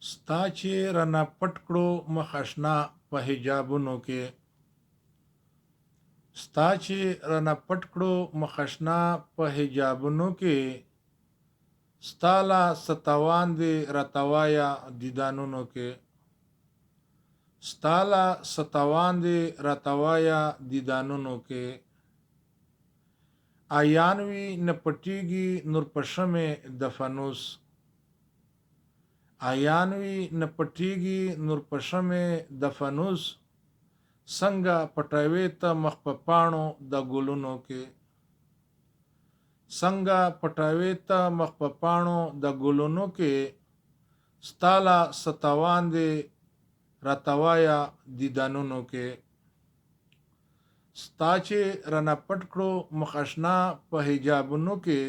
ستا چې رانه پټ کړو مخ اشنا په حجابونو کې ستا چې رانه پټ کړو مخ اشنا په حجابونو کې ستاله ستوان دي راتوایا دیدانونو کې ستاله ستوان دي راتوایا دیدانونو کې آیانوي نه پټیږي نور پشمه د فانوس آیانوي نه پټیږي نور پشمه د فانوس څنګه پټوي ته مخ په پاڼو د ګلونو کې څنګه پټوي ته مخ په پاڼو د ګلونو کې ستاله ستوان دي راتوایا دیدانونو کې ستا چې رانه پټ کړو مخ اشنا په حجابونو کې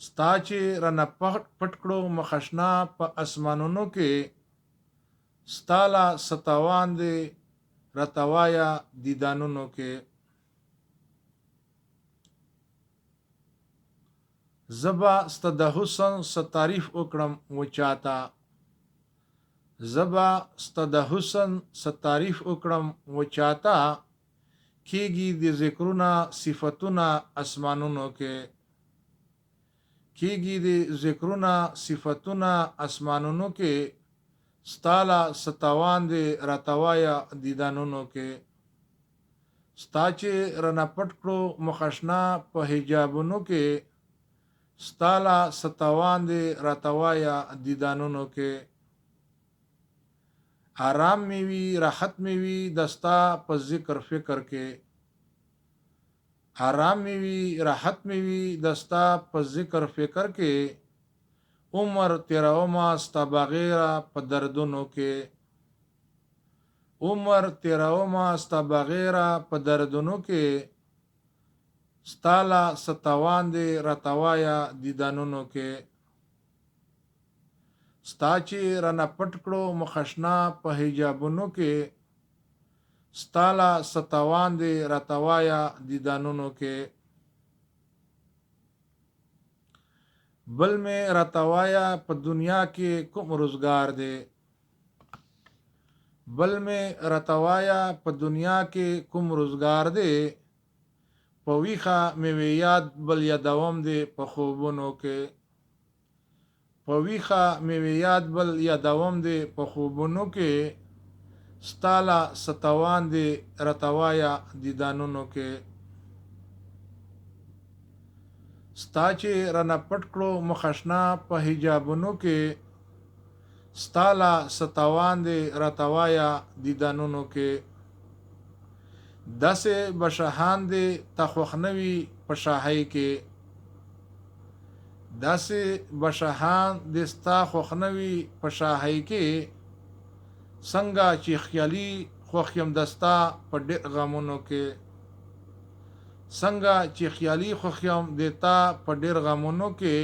ستا چې رانه پټ کړو مخ اشنا په اسمانونو کې ستاله ستوان دي راتوایا دیدانونو کې زبا ست د حسن ستعریف وکړم وچاتا زبا ست د حسن ستعریف وکړم وچاتا کیږي د ذکرونه صفاتونه اسمانونو کې کیږي د ذکرونه صفاتونه اسمانونو کې ستاله ستوان دي راتوایا دیدانونو کې ستا چې رانه پټ کړو مخشنا په حجابونو کې ستاله ستوان دي راتوایا دیدانونو کې آرام می وی راحت می وی دستا په ذکر فکر کې آرام می وی راحت می وی دستا په ذکر فکر کې عمر تیرا ما ستا بغیر په دردونو کې عمر تیرا ما ستا بغیر په دردونو کې ستاله ستوان دي راتوایا دیدانونو کې ستا چې رانه پټ کړو مخشنا په حجابونو کې ستاله ستوان دي راتوایا دیدانونو کې بل میں راتوایا په دنیا کې کوم روزگار دی بل میں راتوایا په دنیا کې کوم روزگار دی په ویخه مې یاد بل یادوم دی په خوبونو کې په ویخه مې یاد بل یادوم دی په خوبونو کې ستاله ستوان دي راتوایا دیدانونو کې ستا چې رانه پټ کړو مخشنا په حجابونو کې ستاله ستوان دي راتوایا دیدانونو کې داسې بشهان دي تخوخنوي په شاهي کې داسې بشهان دي ستا خوخنوي په شاهي کې څنګه چې خیالي خوخیم دستا په ډېر غمونو کې څنګه چې خیالي خوخیم دیتا په ډېر غمونو کې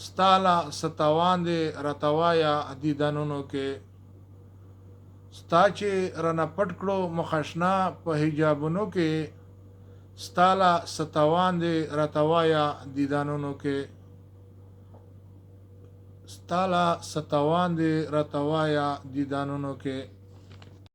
ستاله ستوان دي راتوایا دیدانونو کې ستا چې رانه پټ کړو مخشنا په حجابونو کې ستاله ستوان دي راتوایا دیدانونو کې ستاله ستوان دي راتوایا دیدانونو کې